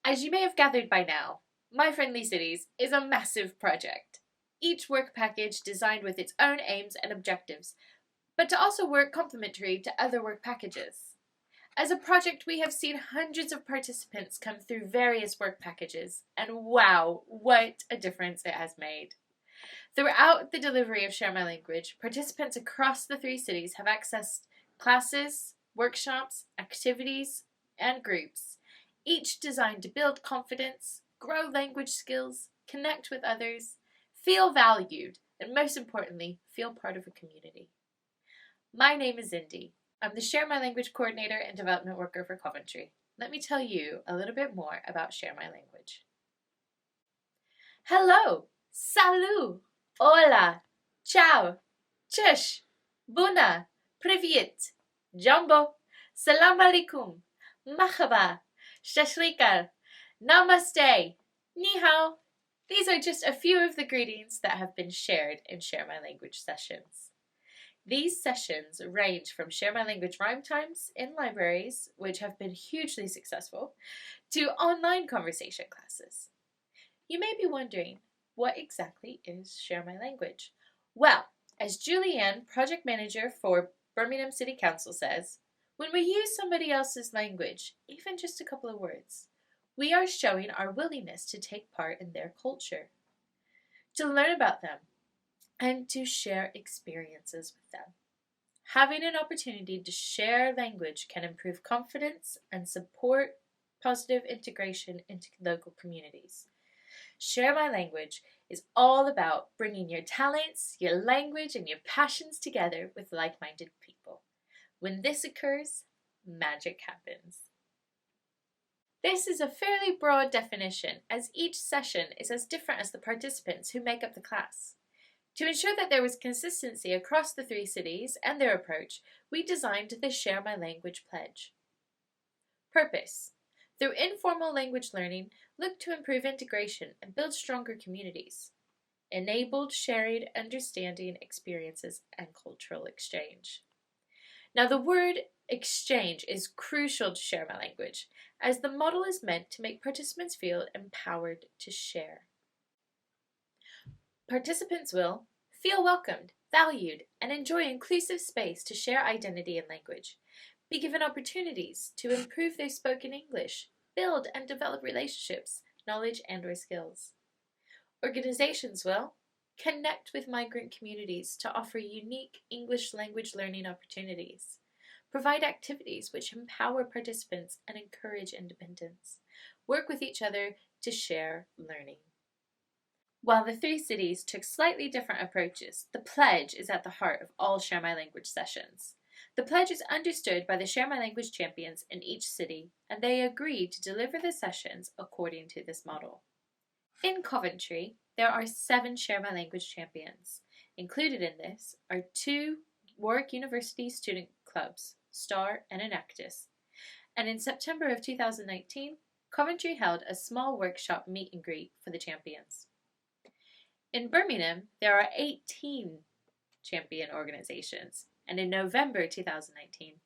As you may have gathered by now, MiFriendly Cities is a massive project. Each work package designed with its own aims and objectives, but to also work complementary to other work packages. As a project, we have seen hundreds of participants come through various work packages, and wow, what a difference it has made. Throughout the delivery of Share My Language, participants across the 3 cities have accessed classes, workshops, activities, and groups, each designed to build confidence, grow language skills, connect with others, feel valued, and most importantly, feel part of a community. My name is Indy. I'm the Share My Language Coordinator and Development Worker for Coventry. Let me tell you a little bit more about Share My Language. Hello, salut, hola, ciao, cześć, bună, привет, jumbo, salam alaikum, marhaba, shashrikal, namaste, ni hao. These are just a few of the greetings that have been shared in Share My Language sessions. These sessions range from Share My Language rhyme times in libraries, which have been hugely successful, to online conversation classes. You may be wondering, what exactly is Share My Language? Well, as Julianne, project manager for Birmingham City Council says, when we use somebody else's language, even just a couple of words, we are showing our willingness to take part in their culture, to learn about them, and to share experiences with them. Having an opportunity to share language can improve confidence and support positive integration into local communities. Share My Language is all about bringing your talents, your language, and your passions together with like-minded people. When this occurs, magic happens. This is a fairly broad definition, as each session is as different as the participants who make up the class. To ensure that there was consistency across the 3 cities and their approach, we designed the Share My Language Pledge. Purpose: through informal language learning, look to improve integration and build stronger communities. Enabled shared understanding, experiences, and cultural exchange. Now, the word exchange is crucial to Share My Language, as the model is meant to make participants feel empowered to share. Participants will feel welcomed, valued, and enjoy inclusive space to share identity and language, be given opportunities to improve their spoken English, build and develop relationships, knowledge, and/or skills. Organizations will connect with migrant communities to offer unique English language learning opportunities, provide activities which empower participants and encourage independence, work with each other to share learning. While the 3 cities took slightly different approaches, the pledge is at the heart of all Share My Language sessions. The pledge is understood by the Share My Language champions in each city, and they agree to deliver the sessions according to this model. In Coventry, there are 7 Share My Language champions. Included in this are 2 Warwick University student clubs, STAR and Enactus. And in September of 2019, Coventry held a small workshop meet and greet for the champions. In Birmingham, there are 18 champion organizations, and in November 2019,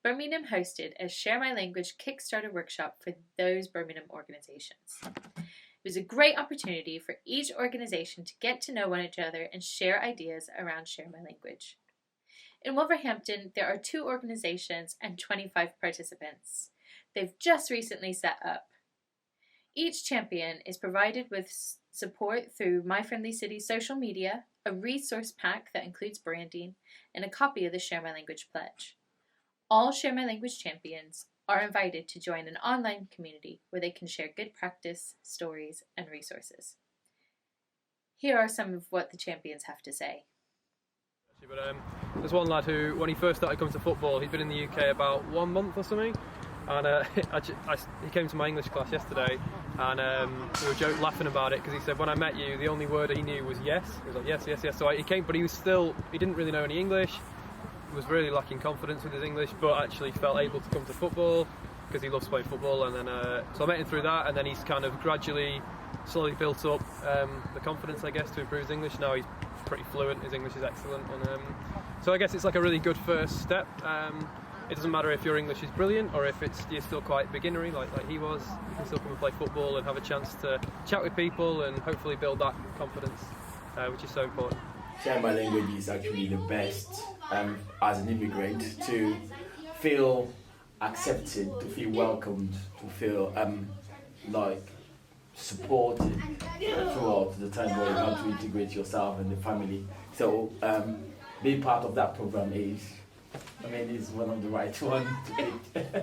Birmingham hosted a Share My Language Kickstarter workshop for those Birmingham organizations. It was a great opportunity for each organization to get to know one another and share ideas around Share My Language. In Wolverhampton, there are 2 organizations and 25 participants. They've just recently set up. Each champion is provided with support through MiFriendly Cities social media, a resource pack that includes branding, and a copy of the Share My Language Pledge. All Share My Language champions are invited to join an online community where they can share good practice, stories, and resources. Here are some of what the champions have to say. But there's one lad who, when he first started coming to football, he'd been in the UK about 1 month or something, and he came to my English class yesterday, and we were laughing about it because he said, when I met you, the only word he knew was yes. He was like, yes, yes, yes. So he came, but he didn't really know any English. He was really lacking confidence with his English, but actually felt able to come to football because he loves playing football. And then so I met him through that, and then he's kind of gradually, slowly built up the confidence, I guess, to improve his English. Now he's pretty fluent. His English is excellent, and so I guess it's like a really good first step. it doesn't matter if your English is brilliant or if you're still quite beginnery like he was. You can still come and play football and have a chance to chat with people and hopefully build that confidence, which is so important. Sharing my language is actually the best as an immigrant, to feel accepted, to feel welcomed, to feel like supported throughout the time where you have to integrate yourself and the family. So being part of that program is one of the right ones to pick.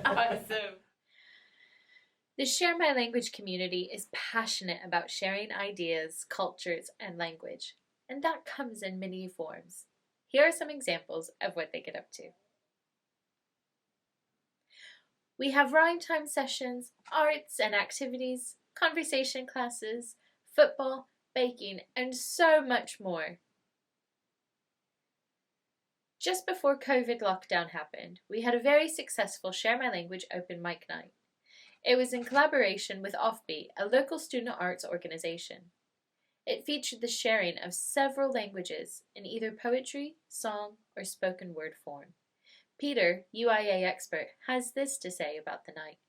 Awesome. The Share My Language community is passionate about sharing ideas, cultures, and language, and that comes in many forms. Here are some examples of what they get up to. We have rhyme time sessions, arts and activities, conversation classes, football, baking, and so much more. Just before COVID lockdown happened, we had a very successful Share My Language open mic night. It was in collaboration with Offbeat, a local student arts organisation. It featured the sharing of several languages in either poetry, song, or spoken word form. Peter, UIA expert, has this to say about the night.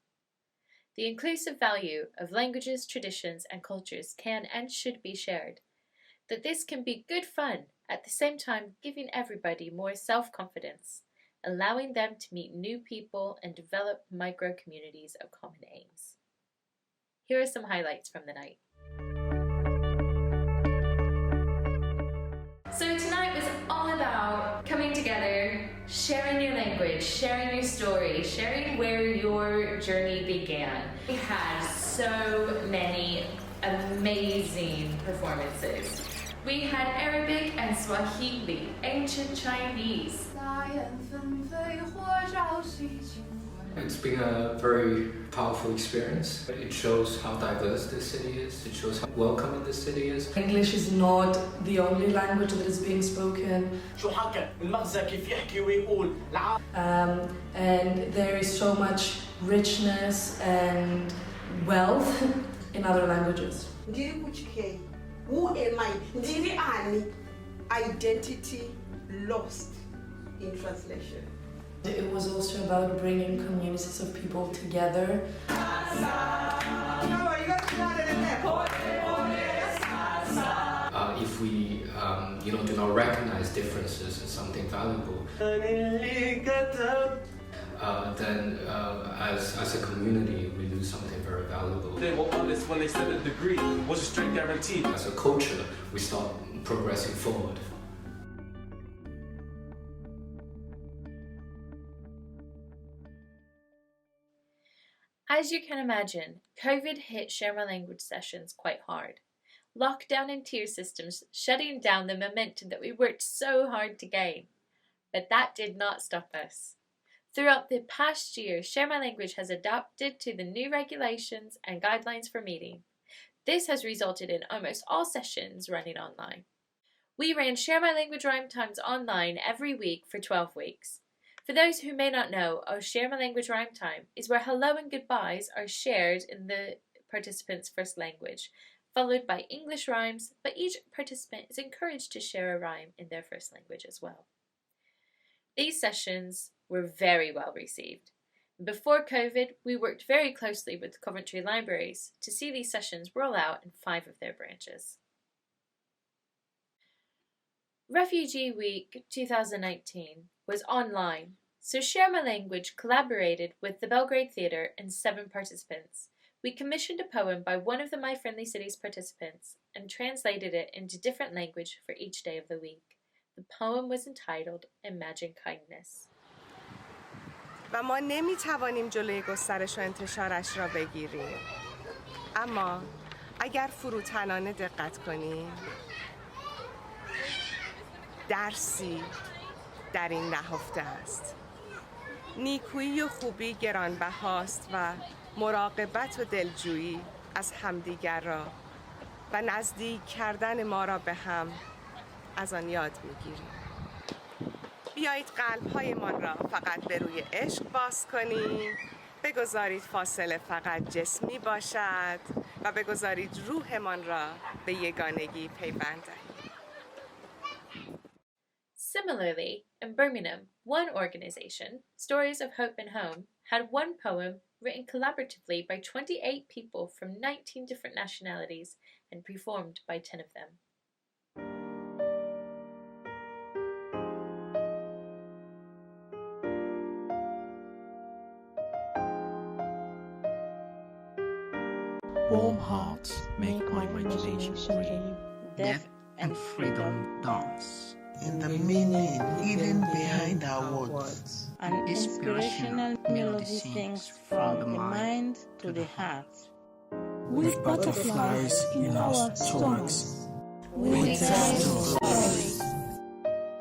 The inclusive value of languages, traditions, and cultures can and should be shared. That this can be good fun, at the same time giving everybody more self-confidence, allowing them to meet new people and develop micro-communities of common aims. Here are some highlights from the night. So tonight was all about coming together, sharing your language, sharing your story, sharing where your journey began. We had so many amazing performances. We had Arabic and Swahili, ancient Chinese. It's been a very powerful experience. It shows how diverse this city is. It shows how welcoming this city is. English is not the only language that is being spoken. And there is so much richness and wealth in other languages. Who am I? Identity lost in translation. It was also about bringing communities of people together. If we do not recognize differences as something valuable, then as a community we lose something very valuable. They were honest when they said a degree was a straight guarantee. As a culture, we start progressing forward. As you can imagine, COVID hit Share My Language sessions quite hard. Lockdown and tier systems shutting down the momentum that we worked so hard to gain. But that did not stop us. Throughout the past year, Share My Language has adapted to the new regulations and guidelines for meeting. This has resulted in almost all sessions running online. We ran Share My Language rhyme times online every week for 12 weeks. For those who may not know, our Share My Language rhyme time is where hello and goodbyes are shared in the participant's first language, followed by English rhymes, but each participant is encouraged to share a rhyme in their first language as well. These sessions were very well received. Before COVID, we worked very closely with Coventry libraries to see these sessions roll out in 5 of their branches. Refugee Week 2019 was online, so Share My Language collaborated with the Belgrade Theatre and 7 participants. We commissioned a poem by one of the MiFriendly Cities participants and translated it into different language for each day of the week. The poem was entitled Imagine Kindness. و ما نمیتوانیم جلوی گسترش و انتشارش را بگیریم. اما اگر فروتنانه دقت کنیم، درسی در این نهفته است. نیکویی و خوبی گرانبهاست و مراقبت و دلجویی از همدیگر را و نزدیک کردن ما را به هم از آن یاد میگیریم. بیایید قلب‌هایمان را فقط به روی عشق باز کنیم، بگذارید فاصله فقط جسمی باشد و بگذارید روحمان را به یگانگی پیوند دهیم. Similarly, In Birmingham, one organisation, Stories of Hope and Home, had one poem written collaboratively by 28 people from 19 different nationalities and performed by 10 of them. Warm hearts make my imagination free. Death and freedom dance. In the meaning hidden behind our words. An inspirational melody sings from the mind to the heart. With butterflies in our stomachs. We tell stories.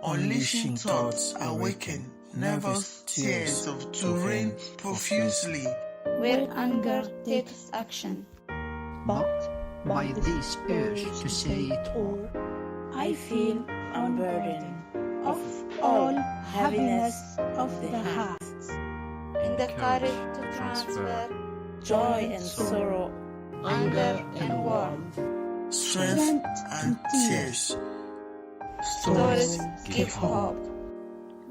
Unleashing thoughts awaken. Nervous tears to rain profusely. Where anger takes action. But by this urge to say it all, I feel unburdened of all heaviness of the heart. In the courage to transfer joy and sorrow, anger and warmth, strength and tears. Stories give hope.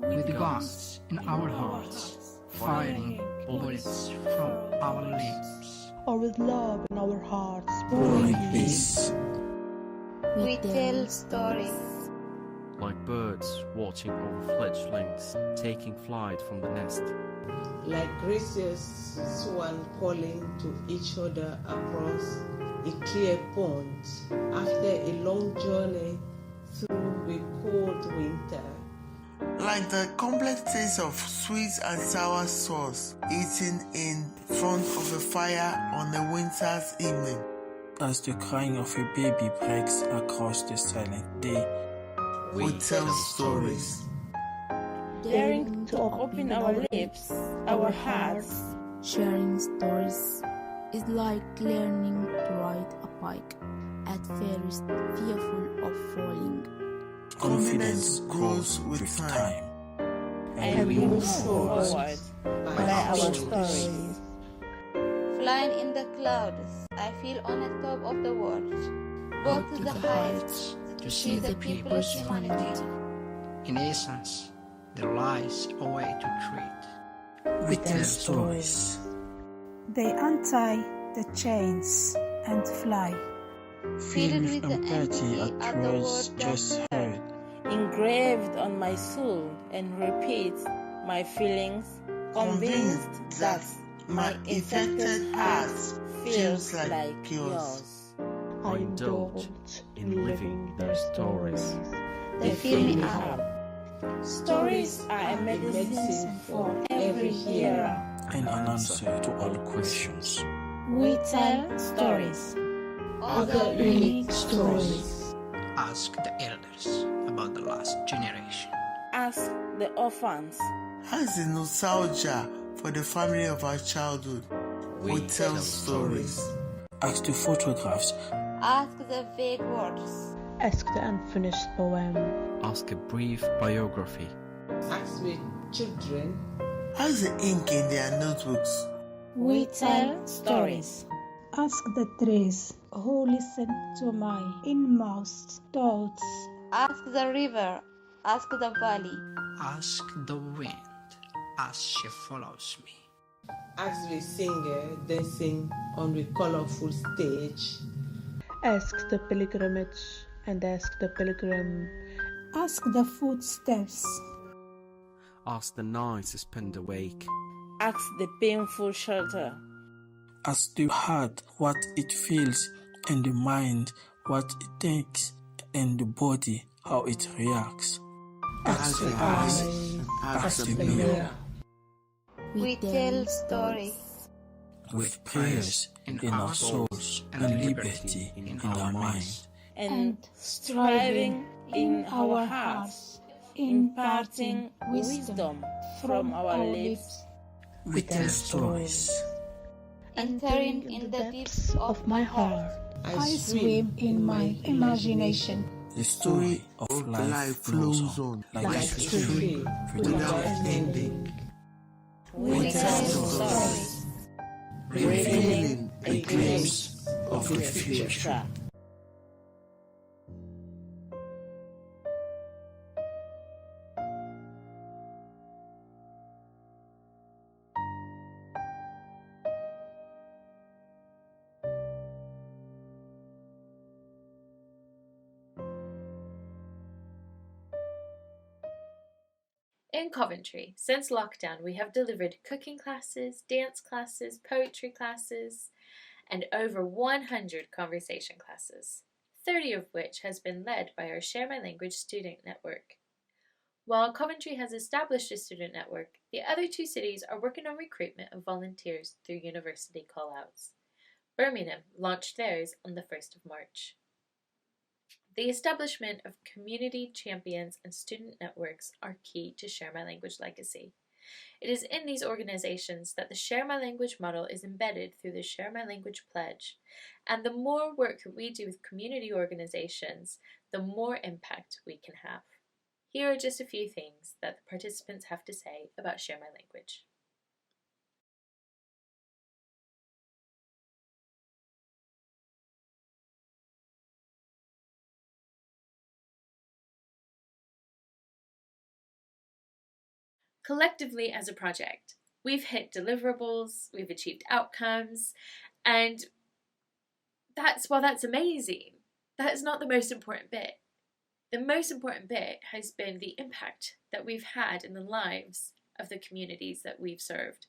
with guns in our hearts, firing bullets from our lips, or with love in our hearts, Growing peace. We tell stories. Like birds watching over fledglings, taking flight from the nest. Like gracious swan calling to each other across a clear pond after a long journey through the cold winter. Like the complex taste of sweet and sour sauce eaten in front of a fire on a winter's evening. As the crying of a baby breaks across the silent day, we tell stories. Daring to open our lips, our hearts. Sharing stories is like learning to ride a bike, at first fearful of falling. Confidence grows with time. And we move forward by our stories. Flying in the clouds, I feel on the top of the world. Go to the heights to see the people's humanity. In essence, there lies a way to treat. We tell stories. They untie the chains and fly. filled with empathy at words just heard. Engraved on my soul and repeat my feelings, convinced that my infected heart feels like yours. I indulge in living their stories. They fill me up. Stories are a medicine for every hearer. And an answer to all questions. We tell stories. Other unique stories. Ask the elders about the last generation. Ask the orphans. Has the nostalgia for the family of our childhood. We tell stories. Ask the photographs. Ask the vague words. Ask the unfinished poem. Ask a brief biography. Ask the children. Ask the ink in their notebooks. We tell stories. Ask the trees who listen to my inmost thoughts. Ask the river. Ask the valley. Ask the wind as she follows me. Ask the singer dancing on the colorful stage. Ask the pilgrimage and ask the pilgrim. Ask the footsteps. Ask the nights spent awake. Ask the painful shelter. Ask the heart what it feels, and the mind what it thinks, and the body how it reacts. Ask the eyes. Ask the mirror. We tell stories. With prayers in our souls and liberty in our mind. And striving in our hearts, imparting wisdom from our lips. We tell stories. Entering in the depths of my heart, I swim in my imagination. The story of life flows on like a stream without ending. We tell stories, revealing a glimpse of the future. In Coventry, since lockdown, we have delivered cooking classes, dance classes, poetry classes, and over 100 conversation classes, 30 of which has been led by our Share My Language student network. While Coventry has established a student network, the other two cities are working on recruitment of volunteers through university callouts. Birmingham launched theirs on the 1st of March. The establishment of community champions and student networks are key to Share My Language legacy. It is in these organizations that the Share My Language model is embedded through the Share My Language Pledge, and the more work we do with community organizations, the more impact we can have. Here are just a few things that the participants have to say about Share My Language. Collectively as a project, we've hit deliverables, we've achieved outcomes, and that's amazing. That is not the most important bit. The most important bit has been the impact that we've had in the lives of the communities that we've served.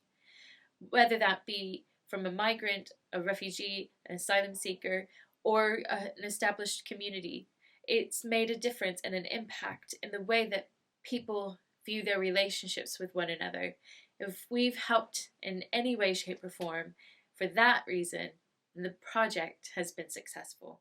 Whether that be from a migrant, a refugee, an asylum seeker, or an established community, it's made a difference and an impact in the way that people view their relationships with one another. If we've helped in any way, shape, or form, for that reason, the project has been successful.